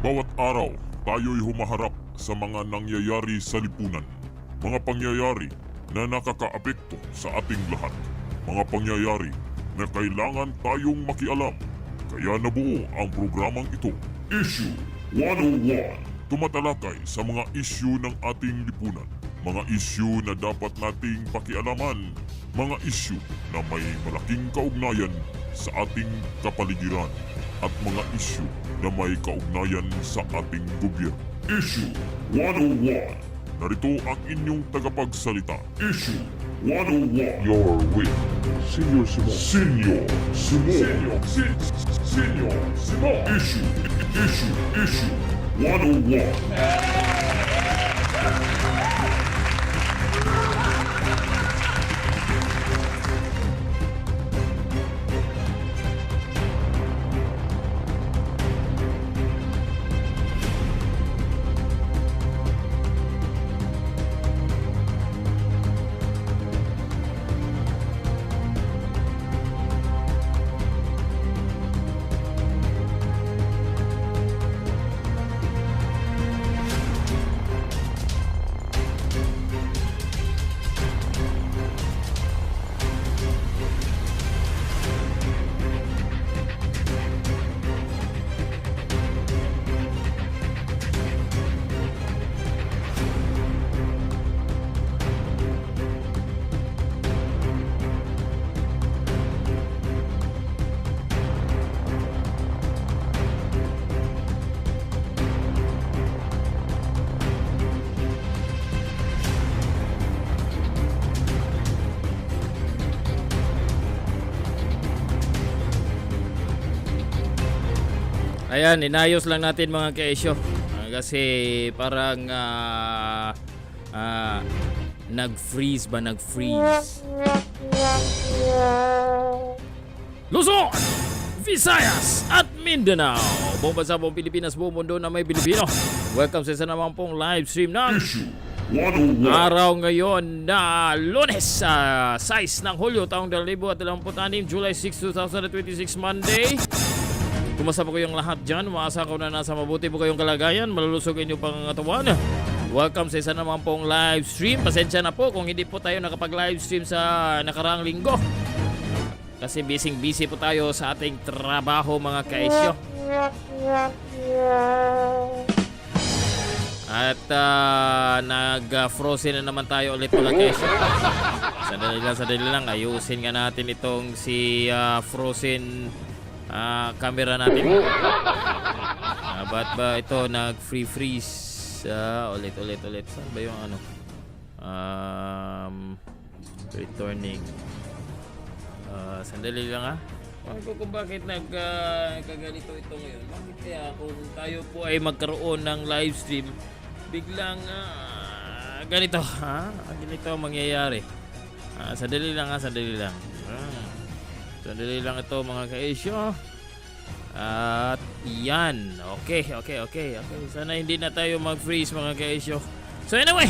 Bawat araw, tayo'y humaharap sa mga nangyayari sa lipunan. Mga pangyayari na nakakaapekto sa ating lahat. Mga pangyayari na kailangan tayong makialam. Kaya nabuo ang programang ito, Issue 101. Tumatalakay sa mga issue ng ating lipunan. Mga issue na dapat nating pakialaman. Mga issue na may malaking kaugnayan sa ating kapaligiran. At mga issue na may kaugnayan sa ating gobyerno. Issue 101. Narito ang inyong tagapagsalita. Issue 101. Your with Senior Simo. Senior Simo. Senior Simo. Issue 101. Ayan, inayos lang natin mga kaisyo. Kasi parang nag-freeze ba? Nag-freeze. Luzon, Visayas at Mindanao. Buong bansa, buong Pilipinas, buong mundo na may Pilipino. Welcome sa isa naman pong live stream ng araw ngayon na Lunes, 6 ng Hulyo, taong 2026, July 6, 2026, Monday. Kumusta po kayong lahat dyan? Umaasa ko na nasa mabuti po kayong kalagayan. Malulusog inyong pangangatawan. Welcome sa isa naman pong live stream. Pasensya na po kung hindi po tayo nakapag-live stream sa nakaraang linggo. Kasi busy po tayo sa ating trabaho mga kaisyo. At nag-frozen na naman tayo ulit mga kaisyo. Sandali lang. Ayusin nga natin itong si frozen camera natin. Ba't ba ito nag-free freeze? Ulit. Saan ba yung ano? Returning. Sandali lang kung bakit nagkaganito ito ngayon. Bakit kaya kung tayo po ay magkaroon ng live stream, biglang ganito ganito mangyayari. Sandali lang. Sandali lang ito mga ka-issue. At yan. Okay. Sana hindi na tayo mag-freeze mga ka-issue. So anyway,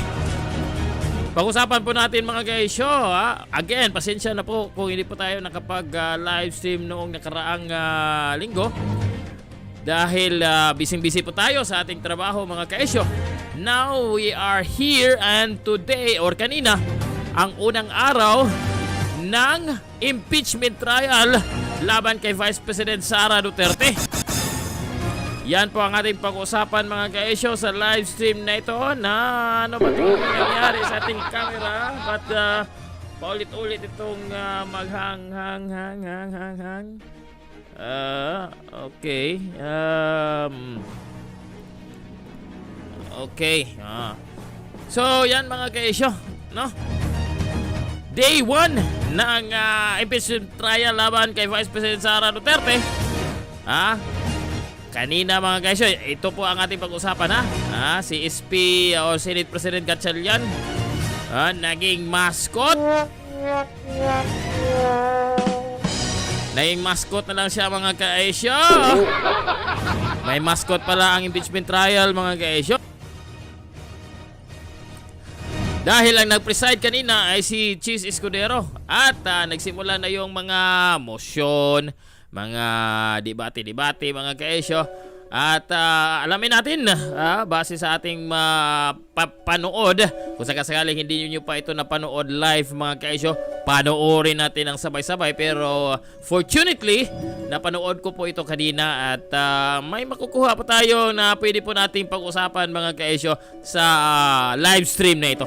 pag-usapan po natin mga ka-issue. Again, pasensya na po kung hindi po tayo nakapag-live stream noong nakaraang linggo. Dahil busy po tayo sa ating trabaho mga ka-issue. Now we are here and today or kanina ang unang araw ng impeachment trial laban kay Vice President Sara Duterte. Yan po ang ating pag-usapan mga ka-issue sa live stream na ito na ano ba ito nangyari sa ating camera but paulit-ulit itong maghang. Okay. Okay. So yan mga ka-issue, no? Day 1 ng impeachment trial laban kay Vice President Sara Duterte. Kanina mga guys, ito po ang ating pag-usapan si SP o Senate President Gatchalian Naging Mascot. Naging mascot na lang siya mga ka-Asia. May mascot pala ang impeachment trial mga ka-Asia. Dahil ang nag-preside kanina ay si Chiz at nagsimula na yung mga motion, mga debate mga ka-Asia. At alamin natin, base sa ating panood, kung sakasakaling hindi nyo pa ito napanood live mga kaisyo, panoorin natin ang sabay-sabay. Pero fortunately, napanood ko po ito kanina at may makukuha pa tayo na pwede po nating pag-usapan mga kaisyo sa live stream na ito.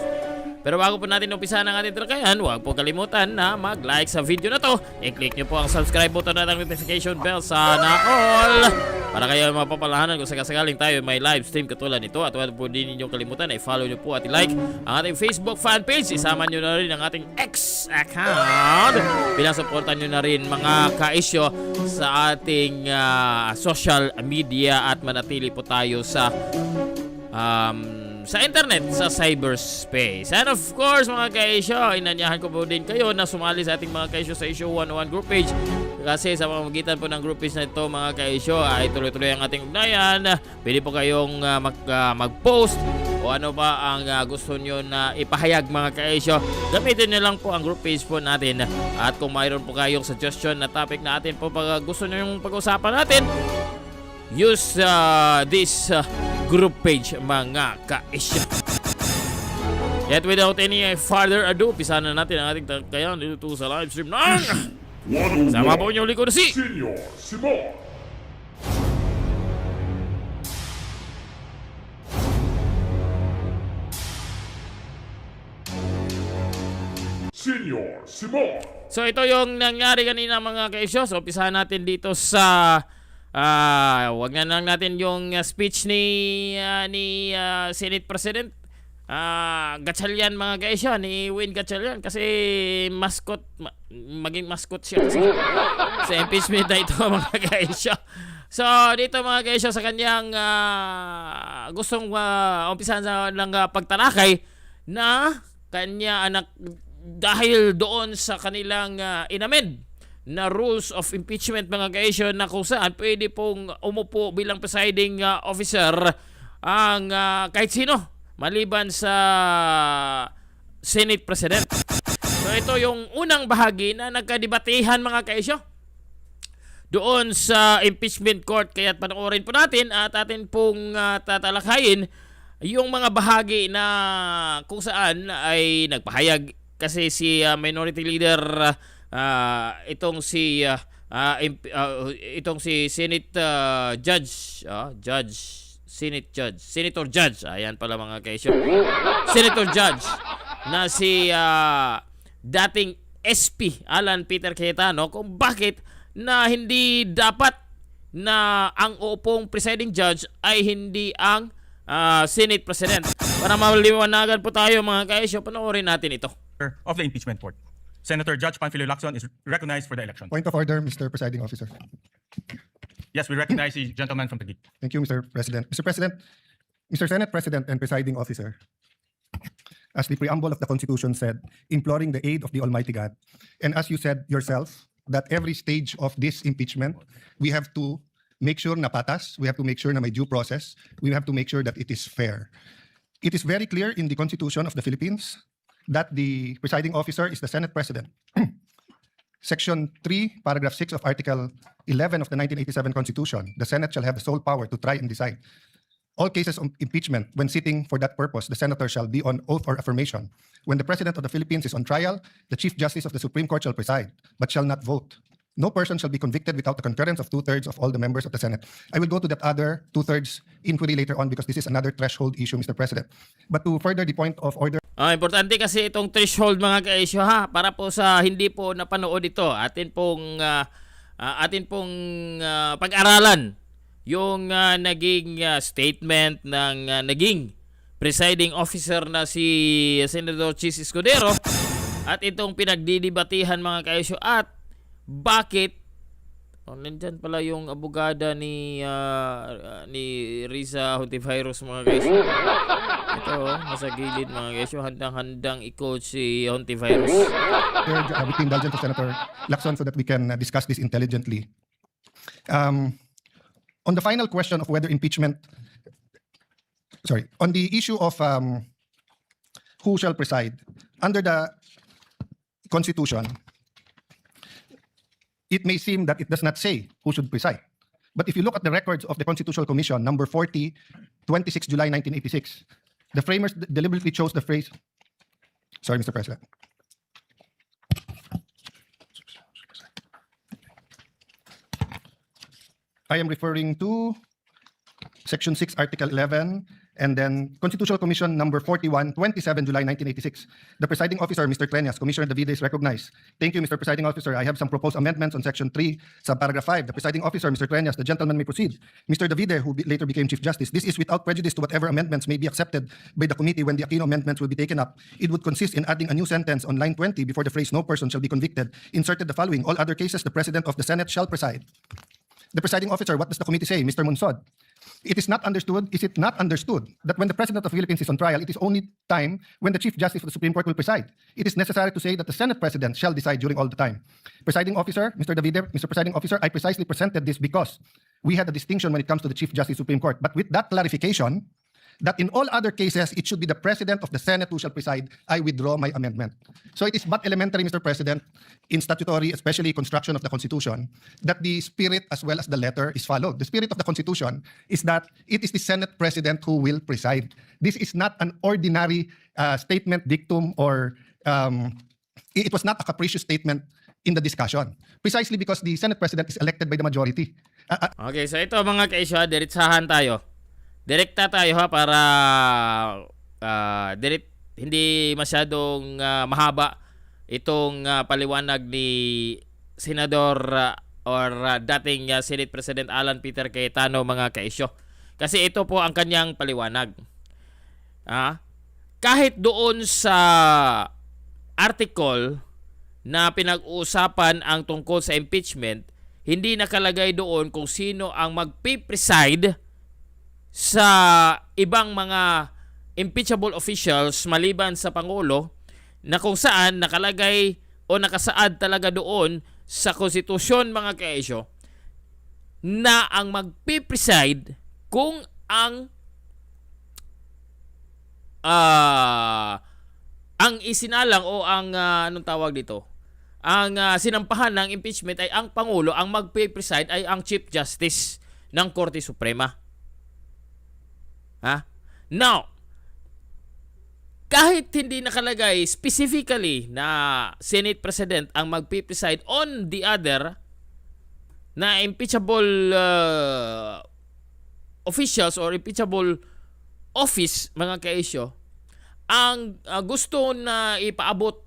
Pero bago po natin umpisahan ang ating talakayan, huwag po kalimutan na mag-like sa video na to. I-click nyo po ang subscribe button at ang notification bell sana all para kayo mapapalahanan kung sakasakaling tayo may live stream katulad nito. At huwag po din ninyong kalimutan ay follow nyo po at i-like ang ating Facebook fan page. Isama nyo na rin ang ating X account. Pinasuportan nyo na rin mga kaisyo sa ating social media at manatili po tayo sa internet, sa cyberspace. And of course, mga kaisyo, inanyahan ko po din kayo na sumali sa ating mga kaisyo sa Issue 101 group page. Kasi sa pamamagitan po ng group page na ito, mga kaisyo, ay tuloy-tuloy ang ating ugnayan. Pwede po kayong mag-post o ano ba ang gusto nyo na ipahayag, mga kaisyo. Gamitin nyo lang po ang group page po natin. At kung mayroon po kayong suggestion na topic na atin po pag gusto nyo yung pag-usapan natin, use this group page, mga kaisyo. Yet without any further ado, pisa na natin ang ating talakayan dito sa live stream ng sama po niyo likod na si Senior Simon. Senior Simon. So ito yung nangyari kanina, mga kaisyo. So pisahan natin dito sa wag na lang natin yung speech ni Senate President Gatchalian, mga kaisyo, ni Win Gatchalian, kasi mascot, maging mascot siya kasi sa impeachment na ito, mga kaisyo. So dito, mga kaisyo, sa kanyang gustong umpisahan sa ng pagtalakay na kanya anak dahil doon sa kanilang inamend na rules of impeachment, mga kaisyo, na kung saan pwede pong umupo bilang presiding officer ang kahit sino maliban sa Senate President. So ito yung unang bahagi na nagkadebatihan, mga kaisyo, doon sa impeachment court. Kaya't panoorin po natin at atin pong tatalakayin yung mga bahagi na kung saan ay nagpahayag kasi si Minority Leader itong si Senate Senator Judge, ayan pala, mga kaisyo, Senator Judge na si dating SP Alan Peter Cayetano, kung bakit na hindi dapat na ang upong presiding judge ay hindi ang Senate President. Para maliwanagan po tayo, mga kaisyo, panoorin natin ito. Of the impeachment court. Senator Judge Panfilo Lacson is recognized for the election. Point of order, Mr. Presiding Officer. Yes, we recognize the gentleman from the gate. Thank you, Mr. President. Mr. President, Mr. Senate President and Presiding Officer, as the preamble of the Constitution said, imploring the aid of the Almighty God, and as you said yourself, that every stage of this impeachment, we have to make sure na patas, we have to make sure na may due process, we have to make sure that it is fair. It is very clear in the Constitution of the Philippines that the presiding officer is the Senate President. Section 3, paragraph 6 of Article 11 of the 1987 Constitution, the Senate shall have the sole power to try and decide all cases of impeachment. When sitting for that purpose, the senator shall be on oath or affirmation. When the President of the Philippines is on trial, the Chief Justice of the Supreme Court shall preside, but shall not vote. No person shall be convicted without the concurrence of 2/3 of all the members of the Senate. I will go to that other 2/3 inquiry later on because this is another threshold issue, Mr. President. But to further the point of order, importante kasi itong threshold, mga kaisyo, ha, para po sa hindi po napanood ito, atin pong pag-aralan yung naging statement ng naging presiding officer na si Senator Chiz at itong pinagdidibatihan, mga kaisyo, at bakit nandyan pala yung abogada ni Riza Hontivirus, mga kaisyo. Ito, nasa gilid, mga kaisyo, handang-handang i-coach si Hontivirus. with the indulgence of Senator Lacson so that we can discuss this intelligently. On the final question of whether impeachment, on the issue of who shall preside, under the Constitution, it may seem that it does not say who should preside. But if you look at the records of the Constitutional Commission, number 40, 26 July 1986, the framers deliberately chose the phrase. Sorry, Mr. President. I am referring to Section 6, Article 11, and then Constitutional Commission number 41, 27 July 1986. The presiding officer, Mr. Treñas, Commissioner Davide is recognized. Thank you, Mr. Presiding Officer. I have some proposed amendments on Section 3, subparagraph 5. The presiding officer, Mr. Treñas, the gentleman may proceed. Mr. Davide, who later became Chief Justice, this is without prejudice to whatever amendments may be accepted by the committee when the Aquino amendments will be taken up. It would consist in adding a new sentence on line 20 before the phrase "no person shall be convicted," inserted the following: all other cases, the President of the Senate shall preside. The presiding officer, what does the committee say? Mr. Monsod, it is not understood that when the President of the Philippines is on trial, it is only time when the Chief Justice of the Supreme Court will preside. It is necessary to say that the Senate President shall decide during all the time. Presiding officer, Mr. Davide, Mr. Presiding Officer, I precisely presented this because we had a distinction when it comes to the Chief Justice of the Supreme Court. But with that clarification, that in all other cases, it should be the President of the Senate who shall preside, I withdraw my amendment. So it is but elementary, Mr. President, in statutory, especially construction of the Constitution, that the spirit as well as the letter is followed. The spirit of the Constitution is that it is the Senate President who will preside. This is not an ordinary statement, dictum, or it was not a capricious statement in the discussion. Precisely because the Senate President is elected by the majority. Okay, so ito mga kaisyo, diretsahan tayo. Direkta tayo ha para hindi masyadong mahaba itong paliwanag ni Senador dating Senate President Alan Peter Cayetano mga kaisyo. Kasi ito po ang kanyang paliwanag. Kahit doon sa article na pinag-uusapan ang tungkol sa impeachment, hindi nakalagay doon kung sino ang magpipreside sa ibang mga impeachable officials maliban sa Pangulo, na kung saan nakalagay o nakasaad talaga doon sa konstitusyon mga kaisyo na ang magpipreside kung ang isinalang o ang anong tawag dito, ang sinampahan ng impeachment ay ang Pangulo, ang magpipreside ay ang Chief Justice ng Korte Suprema. Now, kahit hindi nakalagay specifically na Senate President ang magpipreside on the other na impeachable officials or impeachable office, mga kaisyo, ang gusto na ipaabot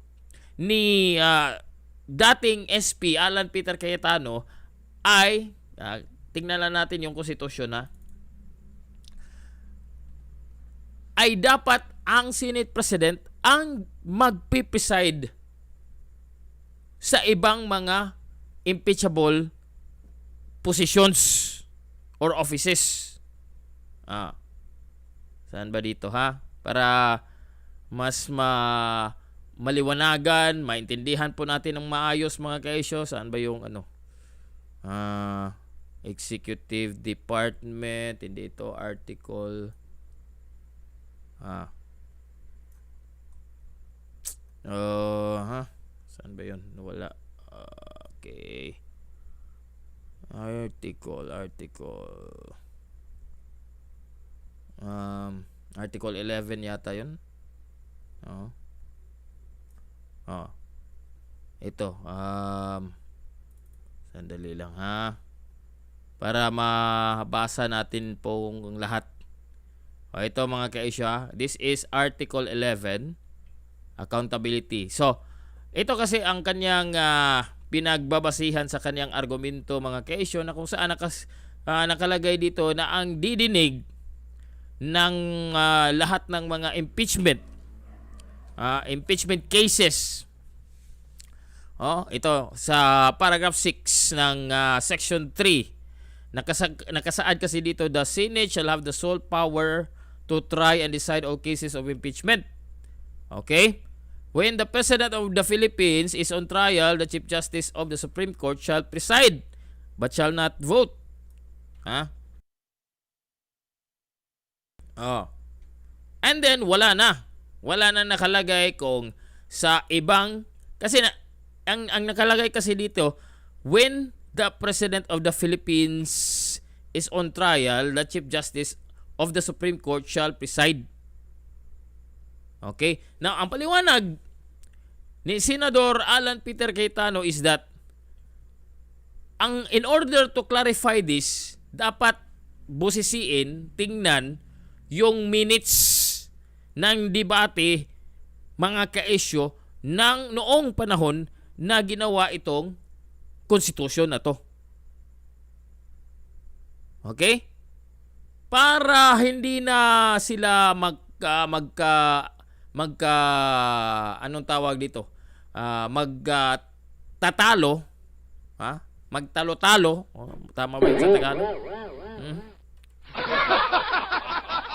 ni dating SP Alan Peter Cayetano ay, tingnan lang natin yung konstitusyon ay dapat ang Senate President ang magpipreside sa ibang mga impeachable positions or offices. Saan ba dito Para mas maliwanagan, maintindihan po natin ng maayos mga kaisyo. Saan ba yung Executive Department, hindi ito article. Saan ba yun? Wala. Okay. Article. Article 11 yata yun. Ito. Sandali lang para mabasa natin pong lahat. Ito mga kaisyo, this is Article 11, accountability. So, ito kasi ang kanyang pinagbabasihan sa kanyang argumento mga kaisyo, na kung saan nakalagay dito na ang didinig ng lahat ng mga impeachment cases. Ito sa paragraph 6 ng section 3. Nakasaad kasi dito, the Senate shall have the sole power to try and decide all cases of impeachment. Okay? When the President of the Philippines is on trial, the Chief Justice of the Supreme Court shall preside but shall not vote. And then wala na nakalagay kung sa ibang, kasi ang nakalagay kasi dito, when the President of the Philippines is on trial, the Chief Justice of the Supreme Court shall preside. Okay? Now, ang paliwanag ni Senador Alan Peter Cayetano is that in order to clarify this, dapat busisiin, tingnan yung minutes ng debate, mga ka-issue, ng noong panahon na ginawa itong konstitusyon na to. Okay? Para hindi na sila anong tawag dito? Tatalo, ha? Magtalo-talo. Tama ba yun sa Tagalog?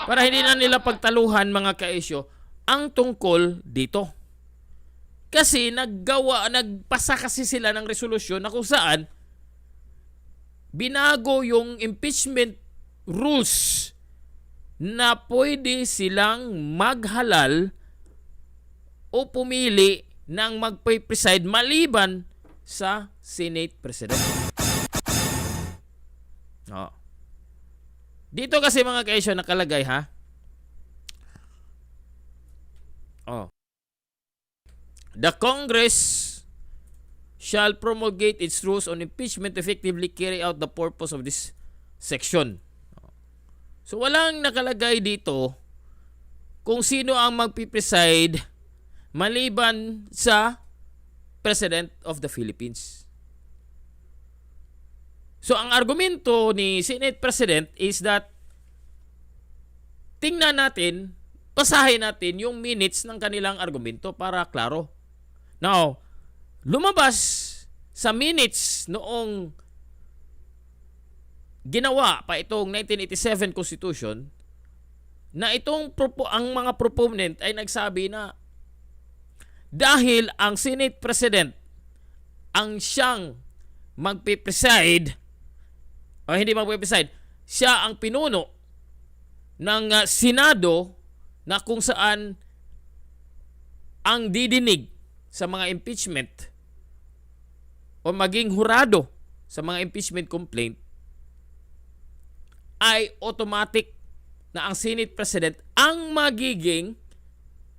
Para hindi na nila pagtaluhan, mga ka-issue, ang tungkol dito. Kasi nagpasa kasi sila ng resolusyon na kung saan binago yung impeachment rules na pwede silang maghalal o pumili ng magpe-preside maliban sa Senate President. Oh. Dito kasi, mga ka-issue, nakalagay, ha? Oh. The Congress shall promulgate its rules on impeachment to effectively carry out the purpose of this section. So walang nakalagay dito kung sino ang magpipreside maliban sa President of the Philippines. So ang argumento ni Senate President is that tingnan natin, basahin natin yung minutes ng kanilang argumento para klaro. Now, lumabas sa minutes noong ginawa pa itong 1987 Constitution na ang mga proponent ay nagsabi na dahil ang Senate President ang siyang magpipreside o hindi magpipreside, siya ang pinuno ng Senado na kung saan ang didinig sa mga impeachment o maging hurado sa mga impeachment complaint ay automatic na ang Senate President ang magiging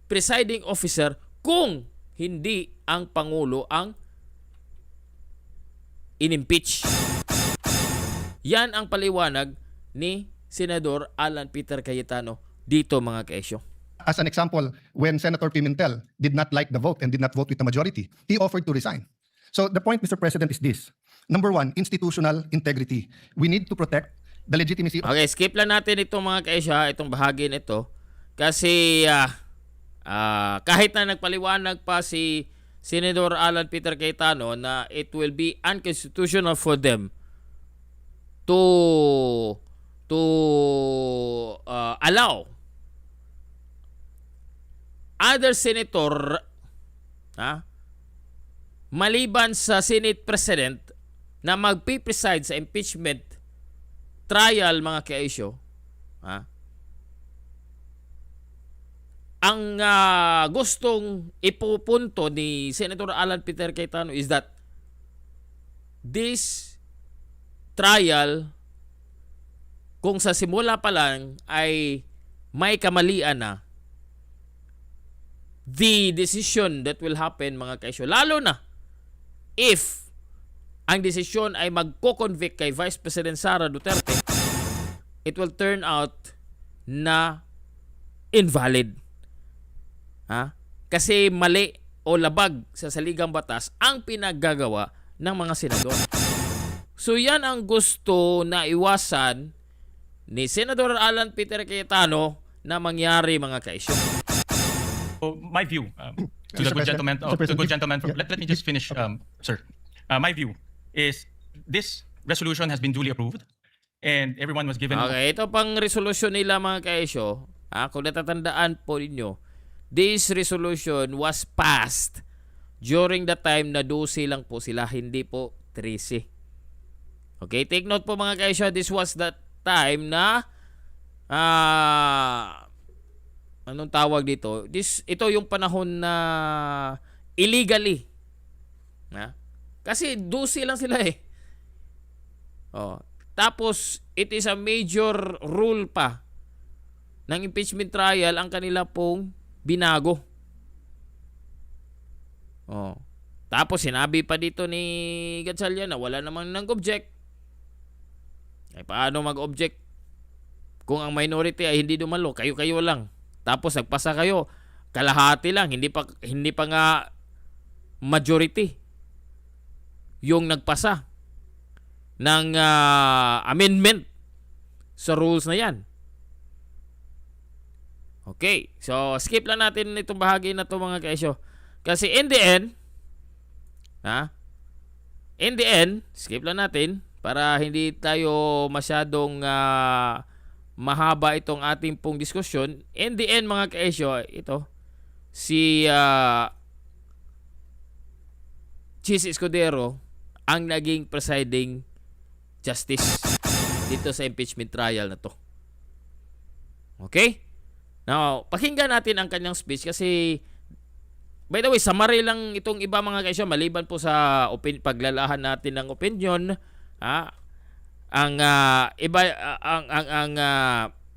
presiding officer kung hindi ang Pangulo ang inimpeach. Yan ang paliwanag ni Senador Alan Peter Cayetano dito, mga ka-issue. As an example, when Senator Pimentel did not like the vote and did not vote with the majority, he offered to resign. So the point, Mr. President, is this. Number one, institutional integrity. We need to protect the legitimacy of... Okay, skip lang natin itong mga ka-issue, itong bahagi nito. Kasi kahit na nagpaliwanag pa si Senador Alan Peter Cayetano na it will be unconstitutional for them to allow other senator maliban sa Senate President na magpipreside sa impeachment trial, mga ka-issue, ang gustong ipupunto ni Senator Alan Peter Cayetano is that this trial, kung sa simula pa lang ay may kamalian na, the decision that will happen, mga ka-issue, lalo na if ang desisyon ay magko-convict kay Vice President Sara Duterte, it will turn out na invalid. Kasi mali o labag sa saligang batas ang pinaggagawa ng mga senador. So yan ang gusto na iwasan ni Senador Alan Peter Cayetano na mangyari, mga ka-issue. So my view, to Mr. the good President, gentleman, Mr. President, let me just finish, sir. My view is this resolution has been duly approved and everyone was given... Okay, ito pang resolution nila, mga ka-issue. Kung natatandaan po ninyo, this resolution was passed during the time na 12 lang po sila, hindi po 13. Okay, take note po, mga ka-issue, this was that time na anong tawag dito? Ito yung panahon na illegally. Kasi 12 lang sila eh. Tapos, it is a major rule pa ng impeachment trial ang kanila pong binago. Oh. Tapos, sinabi pa dito ni Gatchalian na wala namang nag-object. Ay, paano mag-object? Kung ang minority ay hindi dumalo, kayo-kayo lang. Tapos, nagpasa kayo, kalahati lang, hindi pa nga majority yung nagpasa ng amendment sa rules na yan. Okay, so skip lang natin itong bahagi na to mga kaisyo. Kasi in the end, skip lang natin para hindi tayo masyadong mahaba itong ating pong diskusyon. In the end mga kaisyo, ito, si Chiz Escudero ang naging presiding justice dito sa impeachment trial na to. Okay? Now, pakinggan natin ang kanyang speech kasi by the way, summary lang itong iba mga kaisyo maliban po sa paglalahan natin ng opinion,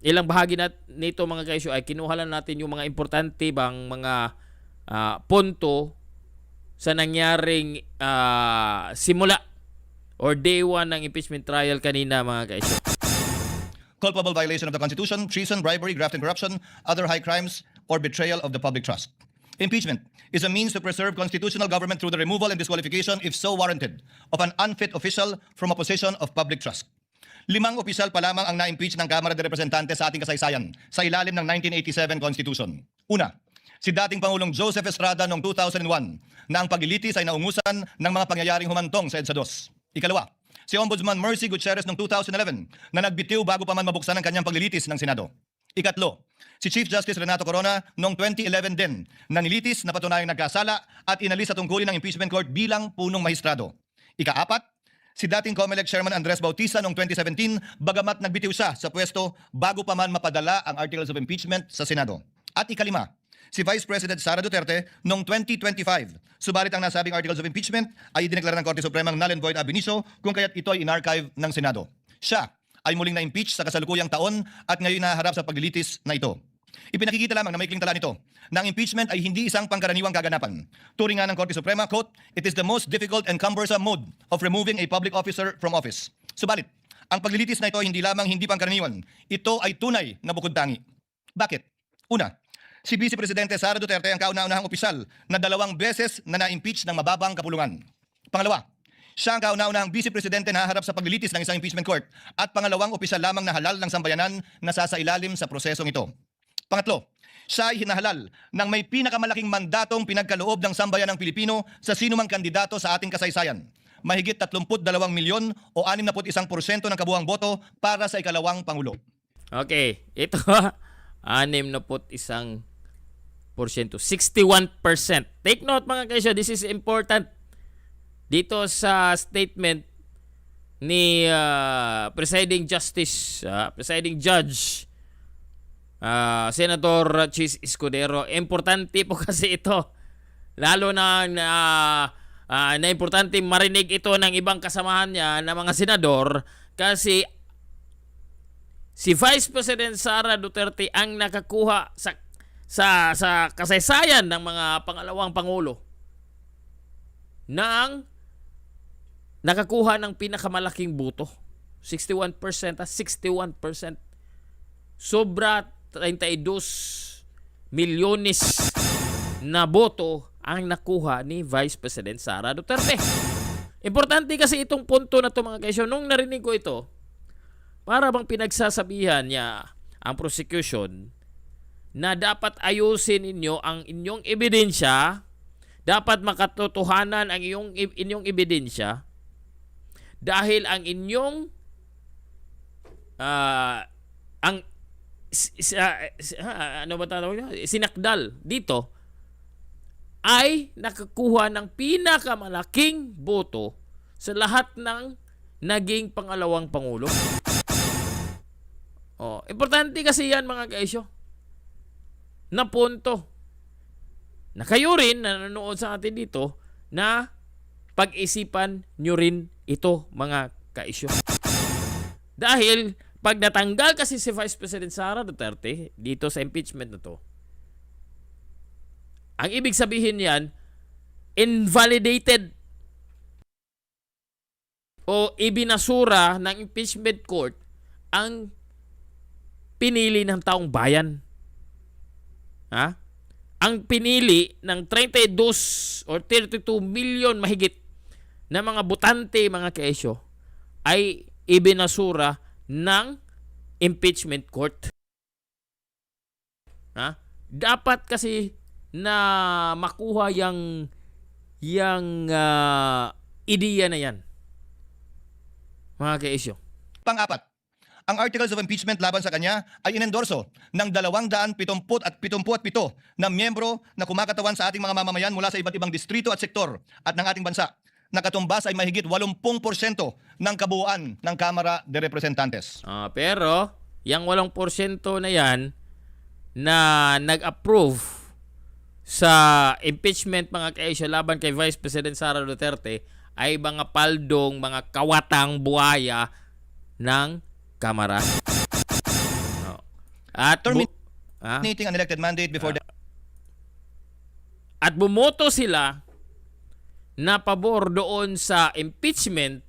ilang bahagi nito mga kaisyo ay kinuha lang natin yung mga importante bang mga punto sa nangyaring simula or day 1 ng impeachment trial kanina mga kaisyo. Culpable violation of the Constitution, treason, bribery, graft and corruption, other high crimes, or betrayal of the public trust. Impeachment is a means to preserve constitutional government through the removal and disqualification, if so warranted, of an unfit official from a position of public trust. 5 opisyal pa lamang ang na-impeach ng Kamara de Representantes sa ating kasaysayan sa ilalim ng 1987 Constitution. Una, si dating Pangulong Joseph Estrada noong 2001 na ang paglilitis ay naungusan ng mga pangyayaring humantong sa EDSA 2. Ikalawa, si Ombudsman Mercy Gutierrez noong 2011 na nagbitiw bago pa man mabuksan ang kanyang paglilitis ng Senado. Ikatlo, si Chief Justice Renato Corona noong 2011 din na nilitis na patunayang nagkasala at inalis sa tungkulin ng impeachment court bilang punong mahistrado. Ikaapat, si dating COMELEC Chairman Andres Bautista noong 2017 bagamat nagbitiw siya sa pwesto bago pa man mapadala ang articles of impeachment sa Senado. At ikalima, si Vice President Sara Duterte noong 2025. Subalit ang nasabing articles of impeachment ay idineklara ng Korte Supremang null and void ab initio kung kaya't ito ay inarchive ng Senado. Siya ay muling na-impeach sa kasalukuyang taon at ngayon naharap sa paglilitis na ito. Ipinakikita lamang na maikling tala nito na ang impeachment ay hindi isang pangkaraniwang kaganapan. Turing nga ng Korte Suprema, quote, "It is the most difficult and cumbersome mode of removing a public officer from office." Subalit, ang paglilitis na ito hindi lamang hindi pangkaraniwan, ito ay tunay na bukod-tangi. Bakit? Una, si Vice Presidente Sara Duterte ang kauna-unahang opisyal na 2 beses na na-impeach ng mababang kapulungan. Pangalawa, siya ang kauna-unahang Vice Presidente na haharap sa paglilitis ng isang impeachment court at pangalawang opisyal lamang na halal ng sambayanan na sasailalim sa prosesong ito. Pangatlo, siya ay hinahalal ng may pinakamalaking mandatong pinagkaloob ng sambayanang Pilipino sa sinumang kandidato sa ating kasaysayan. Mahigit 32 milyon o 61% ng kabuuang boto para sa ikalawang Pangulo. Okay, ito 61%. 61%. Take note mga kaisyo, this is important. Dito sa statement ni Presiding Justice, Presiding Judge, Senator Chiz Escudero, importante po kasi ito. Lalo na importante marinig ito ng ibang kasamahan niya na mga senador kasi si Vice President Sara Duterte ang nakakuha sa kasaysayan ng mga pangalawang pangulo ng nakakuha ng pinakamalaking boto. 61%, 61%. Sobra 32 milyones na boto ang nakuha ni Vice President Sara Duterte. Importante kasi itong punto na to mga kaisyo. Nung narinig ko ito, para bang pinagsasabihan niya ang prosecution na dapat ayusin ninyo ang inyong ebidensya, dapat makatotohanan ang inyong ebidensya dahil ang inyong sinakdal dito ay nakakuha ng pinakamalaking boto sa lahat ng naging pangalawang pangulo. Importante kasi yan mga kaisyo na punto na kayo rin na nanonood sa atin dito na pag-isipan nyo rin ito mga kaisyo. Dahil pag natanggal kasi si Vice President Sara Duterte dito sa impeachment na to, ang ibig sabihin yan, invalidated o ibinasura ng impeachment court ang pinili ng taong bayan. Ha? Ang pinili ng 32 or 32 million mahigit na mga botante, mga kaesyo, ay ibinasura ng impeachment court. Ha? Dapat kasi na makuha yung ideya na yan, mga kaesyo. Pang-apat, ang articles of impeachment laban sa kanya ay inendorso ng 277 na miyembro na kumakatawan sa ating mga mamamayan mula sa iba't ibang distrito at sektor at ng ating bansa. Nakatumbas ay mahigit 80% ng kabuuan ng Kamara de Representantes. Pero, yung 8% na yan na nag-approve sa impeachment, mga kaesyo, laban kay Vice President Sara Duterte ay mga paldong, mga kawatang buhaya ng Kamara. At Terminating an elected mandate before the at bumoto sila na pabor doon sa impeachment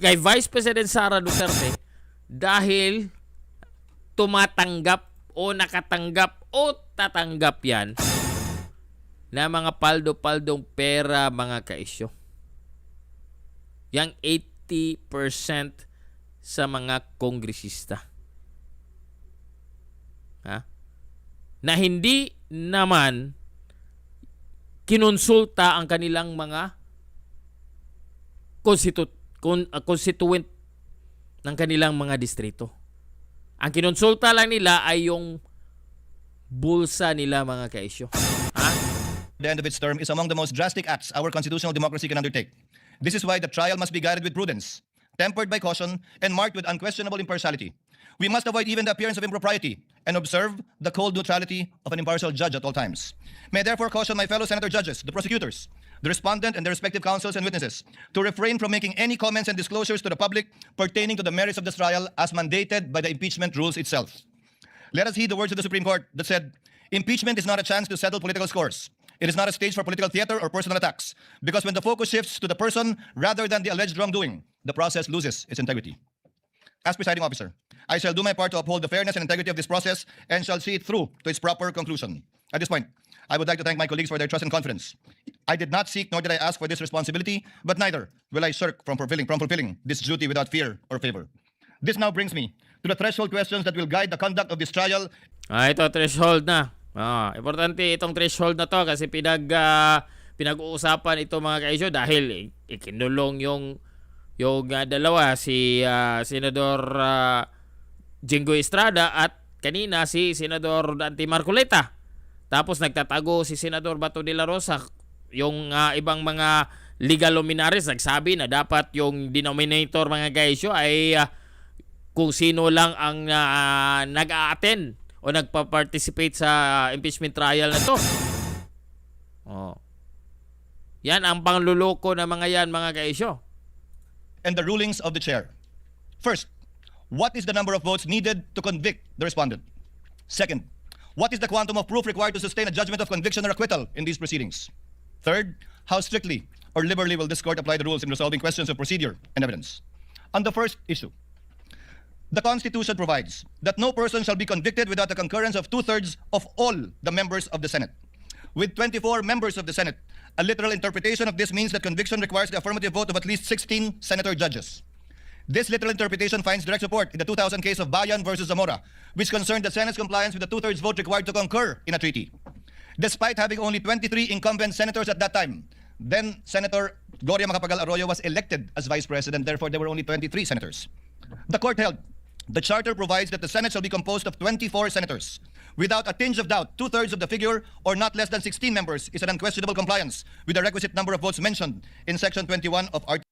kay Vice President Sara Duterte dahil tumatanggap o nakatanggap o tatanggap yan na mga paldo-paldong pera, mga kaisyo. Yang 80% sa mga kongresista. Ha? Na hindi naman kinonsulta ang kanilang mga constituent ng kanilang mga distrito. Ang kinonsulta lang nila ay yung bulsa nila, mga kaisyo. Ha? The end of its term is among the most drastic acts our constitutional democracy can undertake. This is why the trial must be guided with prudence, tempered by caution, and marked with unquestionable impartiality. We must avoid even the appearance of impropriety and observe the cold neutrality of an impartial judge at all times. May I therefore caution my fellow senator judges, the prosecutors, the respondent, and their respective counsels and witnesses to refrain from making any comments and disclosures to the public pertaining to the merits of this trial as mandated by the impeachment rules itself. Let us heed the words of the Supreme Court that said, "Impeachment is not a chance to settle political scores. It is not a stage for political theater or personal attacks, because when the focus shifts to the person rather than the alleged wrongdoing, the process loses its integrity." As presiding officer, I shall do my part to uphold the fairness and integrity of this process and shall see it through to its proper conclusion. At this point, I would like to thank my colleagues for their trust and confidence. I did not seek nor did I ask for this responsibility, but neither will I shirk from fulfilling this duty without fear or favor. This now brings me to the threshold questions that will guide the conduct of this trial. Ito, threshold na. Importante itong threshold na to kasi pinag-uusapan ito, mga kaisyo, dahil ikinulong yung dalawa, si Senador Jingo Estrada at kanina si Senador Dante Marcoleta. Tapos nagtatago si Senador Bato de la Rosa. Yung ibang mga legal luminaries nagsabi na dapat yung denominator, mga kaisyo, ay kung sino lang ang nag-a-attend o nagpa-participate sa impeachment trial na to. Yan ang pangluloko ng mga yan, mga kaisyo. And the rulings of the chair. First, what is the number of votes needed to convict the respondent? Second, what is the quantum of proof required to sustain a judgment of conviction or acquittal in these proceedings? Third, how strictly or liberally will this court apply the rules in resolving questions of procedure and evidence? On the first issue, the Constitution provides that no person shall be convicted without the concurrence of 2/3 of all the members of the Senate. With 24 members of the Senate, a literal interpretation of this means that conviction requires the affirmative vote of at least 16 senator judges. This literal interpretation finds direct support in the 2000 case of Bayan versus Zamora, which concerned the Senate's compliance with the 2/3 vote required to concur in a treaty. Despite having only 23 incumbent senators at that time, then Senator Gloria Macapagal Arroyo was elected as vice president, therefore there were only 23 senators. The court held the charter provides that the Senate shall be composed of 24 senators. Without a tinge of doubt, 2/3 of the figure, or not less than 16 members, is an unquestionable compliance with the requisite number of votes mentioned in Section 21 of Article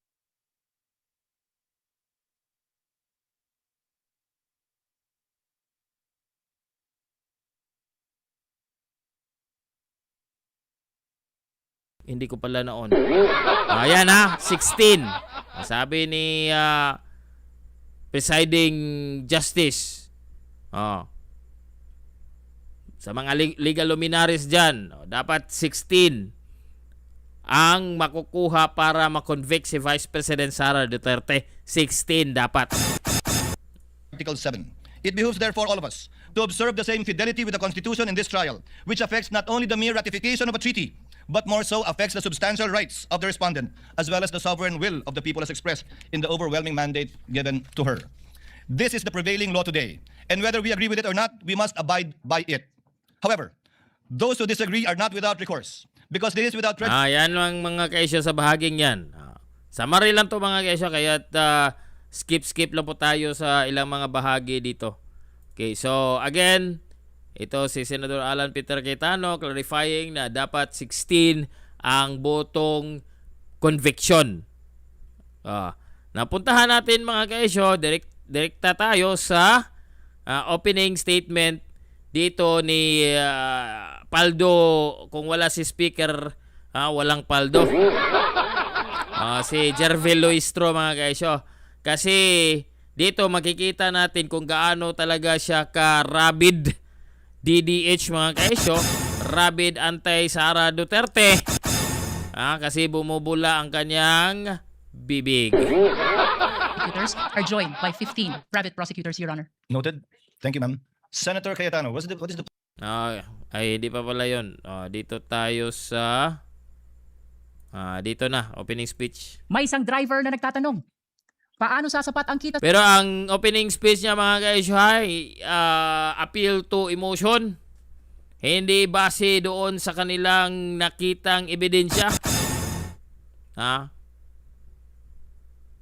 hindi ko pala na-on. Ayan ha, 16. Sabi ni Presiding Justice. Sa mga legal luminaries dyan, dapat 16 ang makukuha para makonvict si Vice President Sara Duterte. 16 dapat. Article 7. It behooves therefore all of us to observe the same fidelity with the Constitution in this trial, which affects not only the mere ratification of a treaty, but more so affects the substantial rights of the respondent, as well as the sovereign will of the people as expressed in the overwhelming mandate given to her. This is the prevailing law today, and whether we agree with it or not, we must abide by it. However, those who disagree are not without recourse, because this is without prejudice. Yan ang mga kaisyo sa bahaging yan. Summary lang to mga kaisyo, kaya skip lang po tayo sa ilang mga bahagi dito. Okay, so again, ito si Senador Alan Peter Cayetano clarifying na dapat 16 ang botong conviction. Napuntahan natin mga kaisyo, direkta tayo sa opening statement dito ni Paldo. Kung wala si speaker, walang Paldo. Si Jervil Luistro mga kaisyo. Kasi dito makikita natin kung gaano talaga siya ka-rabid DDH mga kaisyo. Rabid anti-Sara Duterte. Kasi bumubula ang kanyang bibig. Prosecutors are joined by 15 private prosecutors, Your Honor. Noted. Thank you, ma'am. Senator Cayetano, what is the Ay, hindi pa pala yun. Dito tayo sa... dito na, opening speech. May isang driver na nagtatanong, paano sasapat ang kita? Pero ang opening speech niya mga kaisyo ay appeal to emotion. Hindi base doon sa kanilang nakitang ebidensya.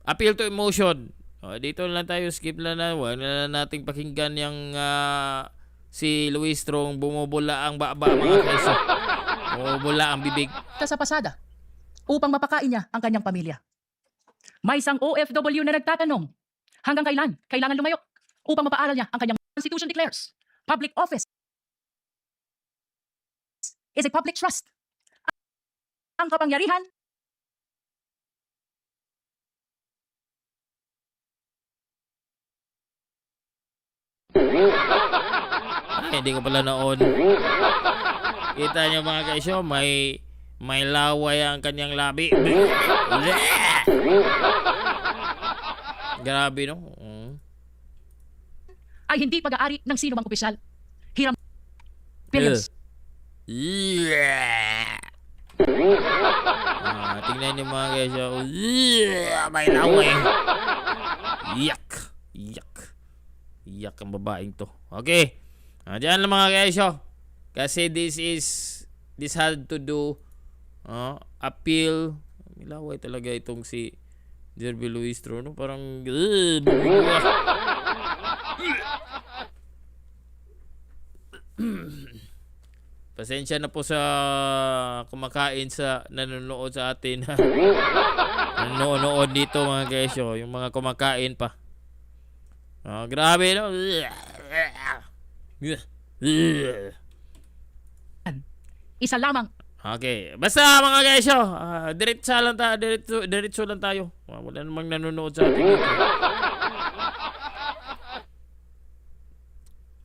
Appeal to emotion. Dito lang tayo, skip lang na. Huwag na nating pakinggan yung si Luis Strong bumubula ang baba mga kaisyo. Bumubula ang bibig. Sa pasada upang mapakain niya ang kanyang pamilya. May isang OFW na nagtatanong, hanggang kailan kailangan lumayo upang mapaaral niya ang kanyang Constitution declares public office is a public trust. Ang kapangyarihan hindi ko pala na-on. Kita niyo mga kaisyo, may laway ang kanyang labi. Grabe, no? ay hindi pag-aari ng sino mang opisyal. Hiram billions. Tingnan niyo mga kaisyo. May laway. Yak ang babaeng to. Okay. Diyan lang mga kaisyo. Kasi this had to do appeal. Milaway talaga itong si Jervil Luistro, no? Parang pasensya na po sa kumakain sa nanonood sa atin. Nanonood dito mga kaisyo, yung mga kumakain pa. Grabe, no? Isa lamang. Okay. Basta mga kaisyo, diretso lang tayo. Wala namang nanonood sa atin dito.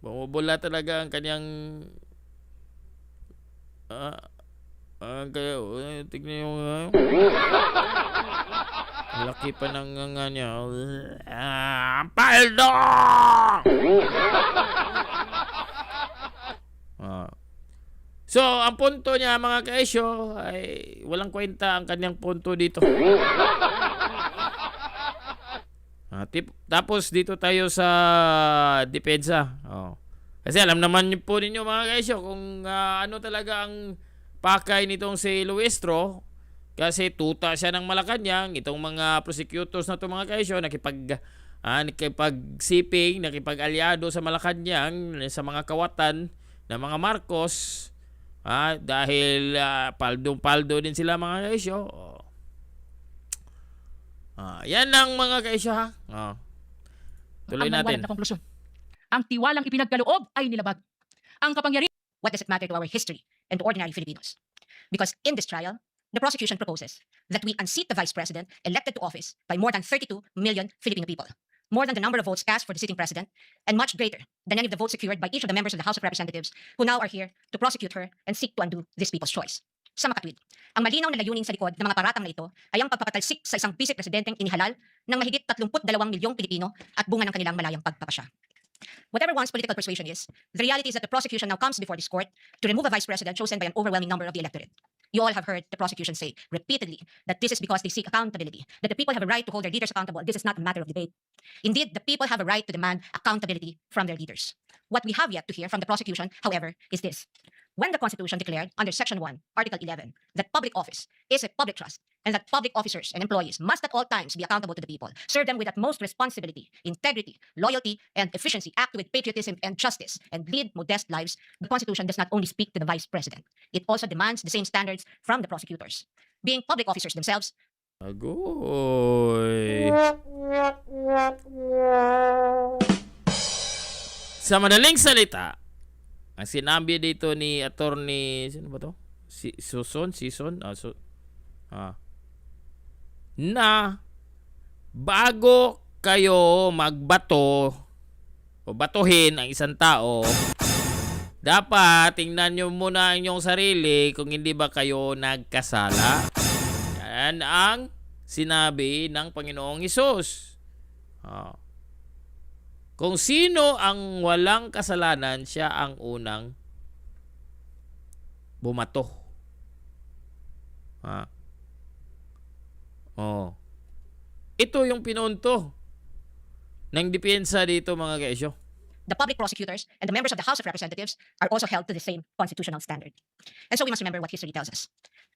Bumubula talaga ang kanyang kayo. Tignan yung laki pa ng nga niya. Paldo! So, ang punto niya mga kaisyo ay walang kwenta ang kanyang punto dito. Tapos dito tayo sa depensa. Kasi alam naman po ninyo mga kaisyo kung ano talaga ang pakay nitong si Luistro. Kasi tuta siya ng Malacanang. Itong mga prosecutors na ito mga kaisyo nakipagsiping, nakipag-alyado sa Malacanang sa mga kawatan ng mga Marcos. Dahil paldo din sila mga kaisyo. Yan lang mga kaisyo ha. Tuloy natin. Na konklusyon. Ang tiwalang ipinagkaloob ay nilabag. Ang kapangyarihan. What does it matter to our history and to ordinary Filipinos? Because in this trial, the prosecution proposes that we unseat the vice president elected to office by more than 32 million Filipino people, more than the number of votes cast for the sitting president, and much greater than any of the votes secured by each of the members of the House of Representatives who now are here to prosecute her and seek to undo this people's choice. Sa makatwid, ang malinaw na layunin sa likod ng mga paratang na ito ay ang pagpapatalsik sa isang vice-presidenteng inihalal ng mahigit 32 milyong Pilipino at bunga ng kanilang malayang pagpapasya. Whatever one's political persuasion is, the reality is that the prosecution now comes before this court to remove a vice president chosen by an overwhelming number of the electorate. You all have heard the prosecution say repeatedly that this is because they seek accountability, that the people have a right to hold their leaders accountable. This is not a matter of debate. Indeed, the people have a right to demand accountability from their leaders. What we have yet to hear from the prosecution, however, is this. When the Constitution declared under Section 1, Article 11, that public office is a public trust and that public officers and employees must at all times be accountable to the people, serve them with utmost responsibility, integrity, loyalty, and efficiency, act with patriotism and justice, and lead modest lives, the Constitution does not only speak to the Vice President. It also demands the same standards from the prosecutors. Being public officers themselves, Agoy. Sa madaling salita, ang sinabi dito ni attorney, sino ba to? Na bago kayo magbato o batuhin ang isang tao, dapat tingnan nyo muna ang inyong sarili kung hindi ba kayo nagkasala. Yan ang sinabi ng Panginoong Hesus. Kung sino ang walang kasalanan, siya ang unang bumato. Ito yung pinunto ng depensa dito, mga kaisyo. the public prosecutors and the members of the House of Representatives are also held to the same constitutional standard. And so we must remember what history tells us.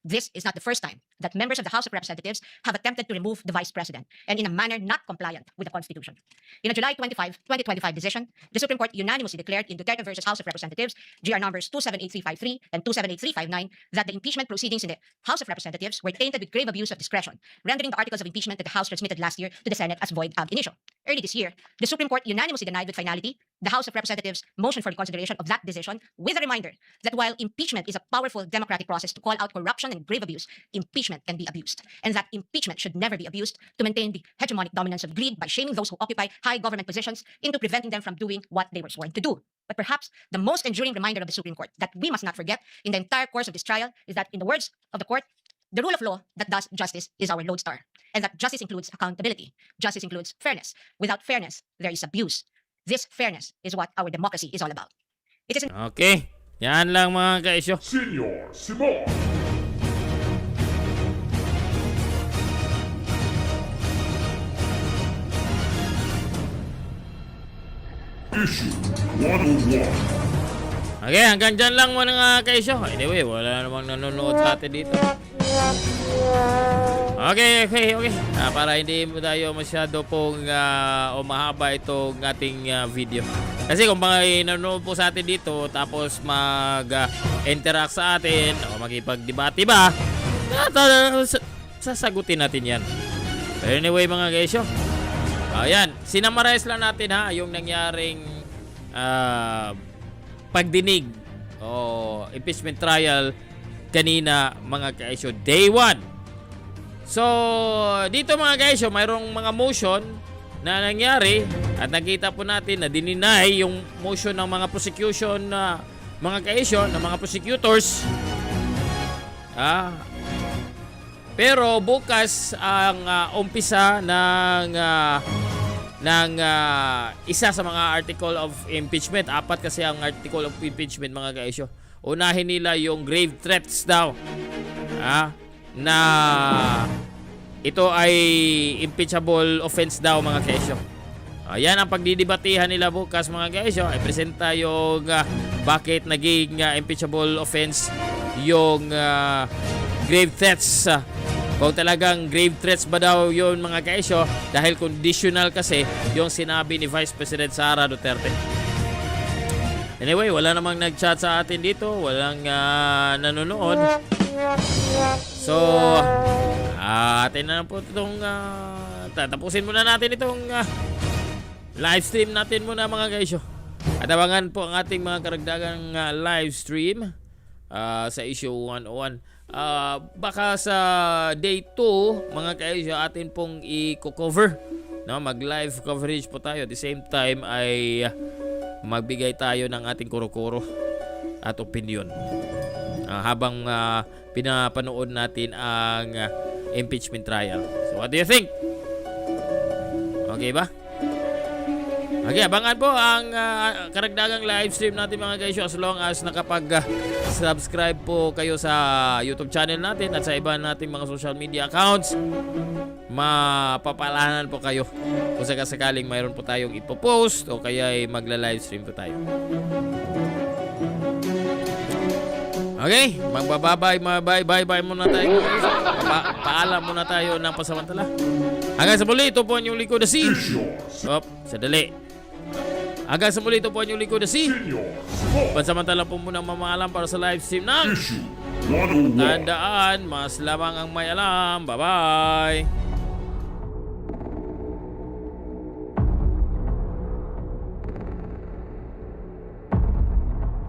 This is not the first time that members of the House of Representatives have attempted to remove the Vice President, and in a manner not compliant with the Constitution. In a July 25, 2025 decision, the Supreme Court unanimously declared in Duterte versus House of Representatives, GR numbers 278353 and 278359, that the impeachment proceedings in the House of Representatives were tainted with grave abuse of discretion, rendering the articles of impeachment that the House transmitted last year to the Senate as void ab initio. Early this year, the Supreme Court unanimously denied with finality the House of Representatives' motion for reconsideration of that decision, with a reminder that while impeachment is a powerful democratic process to call out corruption and grave abuse, impeachment can be abused, and that impeachment should never be abused to maintain the hegemonic dominance of greed by shaming those who occupy high government positions into preventing them from doing what they were sworn to do. But perhaps the most enduring reminder of the Supreme Court that we must not forget in the entire course of this trial is that, in the words of the court, the rule of law that does justice is our lodestar, and that justice includes accountability. Justice includes fairness. Without fairness, there is abuse. This fairness is what our democracy is all about. It is Okay. Yan lang mga kaisyo. Senior Simon. Issue 101. Okay, hanggang dyan lang mga kaisyo. Anyway, wala namang nanonood sa atin dito. Okay. Para hindi mo tayo masyado pong o mahaba itong ating video. Kasi kung nanonood po sa atin dito tapos mag-interact sa atin o makipag-debate ba, sasagutin natin yan. Anyway mga kaisyo, ayan, sinamarize lang natin yung nangyaring pagdinig o impeachment trial kanina mga kaisyo, day 1. So, dito mga kaisyo, mayroong mga motion na nangyari at nakita po natin na dininay yung motion ng mga prosecution na mga kaisyo, ng mga prosecutors. Pero bukas ang umpisa ng isa sa mga article of impeachment. 4 kasi ang article of impeachment mga kaisyo. Unahin nila yung grave threats daw. Na ito ay impeachable offense daw mga kaisyo. Yan ang pagdidebatihan nila bukas mga kaisyo. Ay presenta yung bakit naging impeachable offense yung grave threats. Kung talagang grave threats ba daw yun mga kaisyo, dahil conditional kasi yung sinabi ni Vice President Sara Duterte. Anyway, wala namang nag-chat sa atin dito, walang nanonood. So, atin na po itong tatapusin muna natin itong live stream natin muna mga kaisyo. At abangan po ang ating mga karagdagang live stream sa issue 101. baka sa day 2, mga kaisyo, atin pong i-cover. No, mag-live coverage po tayo. At the same time ay magbigay tayo ng ating kuro-kuro at opinion. Habang pinapanood natin ang impeachment trial. So what do you think? Okay ba? Okay, abangan po ang karagdagang live stream natin mga guys, as long as nakapag-subscribe po kayo sa YouTube channel natin at sa iba nating mga social media accounts. Mapapalanan po kayo kung sakaling mayroon po tayong ipopost o kaya ay magla-live stream po tayo. Okay, magbababay, bye muna tayo. Paalam muna tayo ng pasamantala. Hanggang sa muli, ito po ang inyong lingkod na si... Sadali. Hanggang sa muli, ito po ang inyong lingkod na si... Pansamantala po muna mamaalam para sa live stream ng... Tandaan, mas lamang ang may alam. Bye-bye!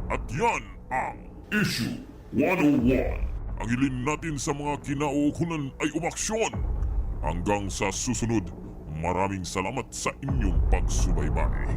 At yan ang Issue 101. Ang hilin natin sa mga kinauukulan ay umaksyon. Hanggang sa susunod, maraming salamat sa inyong pagsubaybay.